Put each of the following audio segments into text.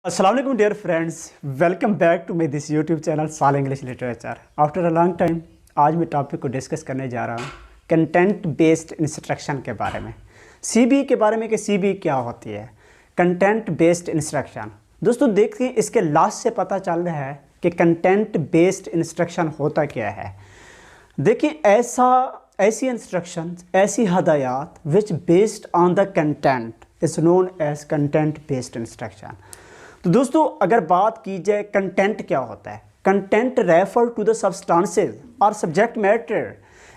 Assalamu alaikum dear friends, welcome back to my this YouTube channel साल English literature. After a long time आज मैं topic को discuss करने जा रहा हूँ कंटेंट बेस्ड इंस्ट्रक्शन के बारे में, सीबी के बारे में कि सीबी क्या होती है, कंटेंट बेस्ड इंस्ट्रक्शन। दोस्तों देखिए, इसके लास्ट से पता चल रहा है कि कंटेंट बेस्ड इंस्ट्रक्शन होता क्या है। देखिए ऐसी इंस्ट्रक्शन, ऐसी हदायत which based on the content is known as content based instruction. तो दोस्तों अगर बात की जाए कंटेंट क्या होता है, content refer to the substances और सब्जेक्ट मैटर,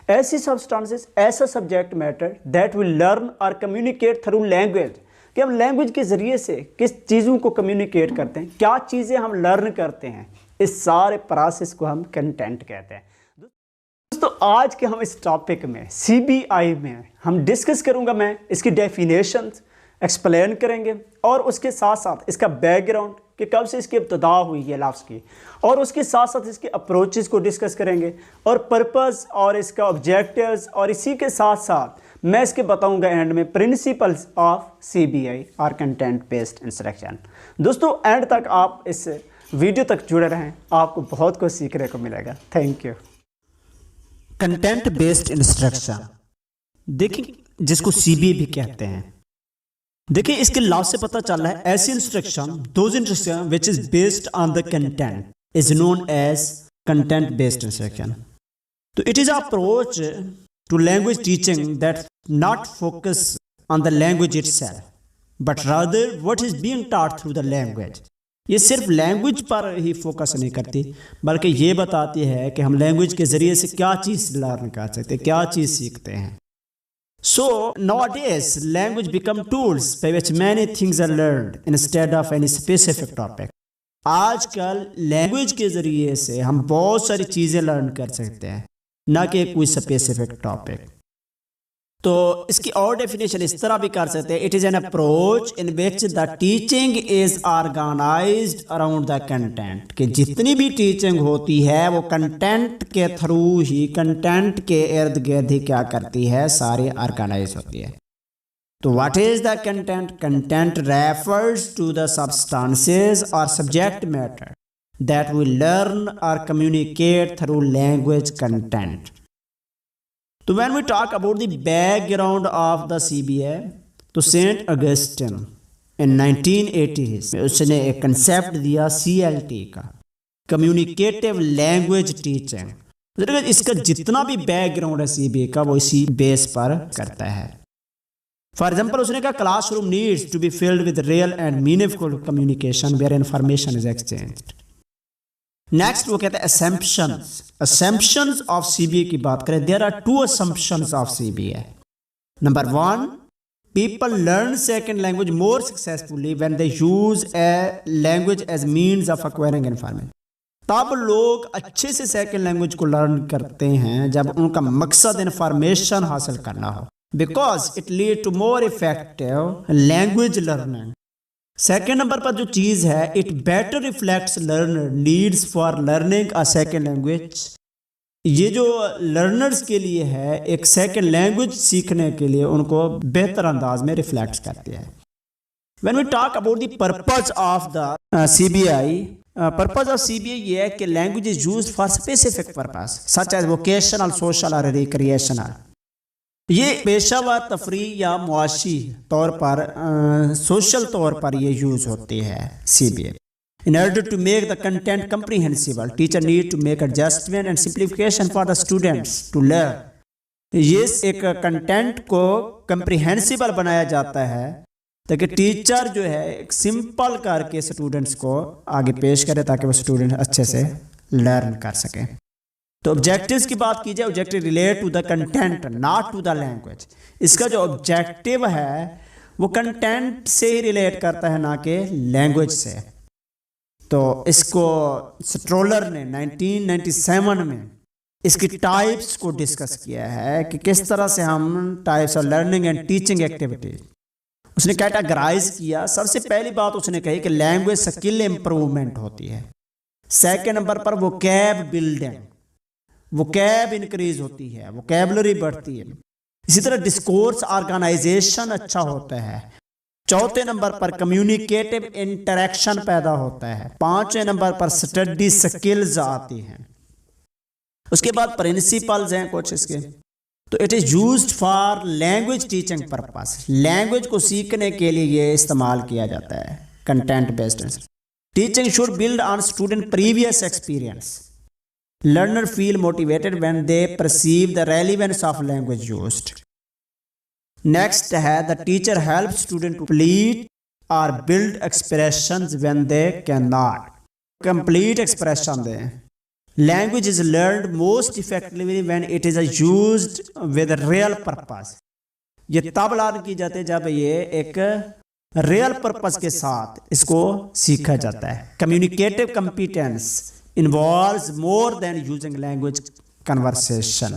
ऐसी सब्सटेंसेस, ऐसा subject matter that will learn और कम्युनिकेट थ्रू लैंग्वेज, कि हम लैंग्वेज के ज़रिए से किस चीज़ों को कम्युनिकेट करते हैं, क्या चीज़ें हम लर्न करते हैं, इस सारे प्रोसेस को हम कंटेंट कहते हैं। दोस्तों आज के हम इस टॉपिक में सीबीआई में हम डिस्कस करूंगा, मैं इसकी डेफिनेशंस एक्सप्लेन करेंगे और उसके साथ साथ इसका बैकग्राउंड कि कब से इसकी इब्तदा हुई है लफ्ज़ की, और उसके साथ साथ इसके अप्रोचेस को डिस्कस करेंगे और पर्पस और इसका ऑब्जेक्टिव्स, और इसी के साथ साथ मैं इसके बताऊंगा एंड में प्रिंसिपल्स ऑफ सीबीआई और कंटेंट बेस्ड इंस्ट्रक्शन। दोस्तों एंड तक आप इस वीडियो तक जुड़े रहें, आपको बहुत कुछ सीखने को मिलेगा। Thank you. Content based instruction, देखिए जिसको सीबीआई भी कहते हैं। देखिए इसके लफ्ज़ से पता चल रहा है ऐसी instruction, those instruction which is based on the content is known as content based instruction. तो it is approach to language teaching that not focus on the language itself but rather what is being taught through the language. ये सिर्फ language पर ही focus नहीं करती, बल्कि ये बताती है कि हम लैंग्वेज के ज़रिए से क्या चीज़ लर्न कर सकते हैं, क्या चीज़ सीखते हैं। So nowadays language become tools by which many things are learned instead of any specific topic। आजकल लैंग्वेज के ज़रिए से हम बहुत सारी चीज़ें लर्न कर सकते हैं, ना कि कोई स्पेसिफिक टॉपिक। तो इसकी और डेफिनेशन इस तरह भी कर सकते हैं, it is an approach in which the teaching is organised around the content, कि जितनी भी टीचिंग होती है वो कंटेंट के थ्रू ही, कंटेंट के इर्द गिर्द ही क्या करती है, सारी ऑर्गेनाइज होती है। तो what is the content? Content refers to the substances और subject matter that we learn और कम्युनिकेट थ्रू लैंग्वेज कंटेंट। तो when we talk about the background of the CBA, तो सेंट अगस्टिन in 1980 में उसने एक कंसेप्ट दिया CLT का, communicative language teaching. इसका जितना भी बैकग्राउंड है CBA का वो इसी बेस पर करता है। फॉर एग्जाम्पल उसने कहा classroom needs to be filled with real and meaningful communication where information is exchanged. Next वो कहते हैं assumptions ऑफ सीबीए की बात करें, there are two assumptions of CBA. Number one, people learn second language more successfully when they use a language as means of acquiring information. तब लोग अच्छे से सेकेंड लैंग्वेज को लर्न करते हैं जब उनका मकसद इन्फॉर्मेशन हासिल करना हो, because it lead to more effective language learning. Second number पर जो चीज़ है, it better reflects learner needs for learning a second language. ये जो लर्नर्स के लिए है, एक सेकेंड लैंग्वेज सीखने के लिए उनको बेहतर अंदाज में रिफ्लेक्ट करती है। When we talk about the purpose of the CBI, purpose of CBI ये है कि language is used for specific purpose such as vocational, social और रिक्रिएशनल। ये पेशावर, तफरी या मुआशी तौर पर, सोशल तौर पर ये यूज़ होती है CBA। In order to make the content comprehensible, teacher need to make adjustment and simplification for the students to learn। ये एक कंटेंट को comprehensible बनाया जाता है ताकि टीचर जो है एक सिंपल करके स्टूडेंट्स को आगे पेश करे ताकि वो स्टूडेंट अच्छे से लर्न कर सकें। तो ऑब्जेक्टिव्स की बात की जाए, objective relate to the content not to the language. इसका जो ऑब्जेक्टिव है वो कंटेंट से ही रिलेट करता है, ना कि लैंग्वेज से। तो इसको स्ट्रोलर ने 1997 में इसकी टाइप्स को डिस्कस किया है कि किस तरह से हम types of learning and teaching activities उसने कैटेगराइज किया। सबसे पहली बात उसने कही कि लैंग्वेज स्किल इंप्रूवमेंट होती है। सेकेंड नंबर पर वोकैब बिल्डिंग, वोकैब इंक्रीज होती है, वोकैबलरी बढ़ती है। इसी तरह डिस्कोर्स ऑर्गेनाइजेशन अच्छा होता है, چوتھے نمبر پر کمیونیکیٹو انٹریکشن پیدا ہوتا ہے. پانچویں نمبر پر اسٹڈی سکلز آتی ہیں. اس کے بعد پرنسپلز ہیں کچھ اس کے. تو it is used for language teaching purpose. Language کو سیکھنے کے لیے یہ استعمال کیا جاتا ہے. Content based teaching should build on student previous experience. Learner feel motivated when they perceive the relevance of language used. Next ہے the teacher helps student to complete or build expressions when they cannot. Complete expression دیں. Language is learned most effectively when it is used with real purpose. یہ تب learn کی جاتی ہے جب یہ ایک ریئل پرپز کے ساتھ اس کو سیکھا جاتا ہے. Communicative competence involves more than using language conversation.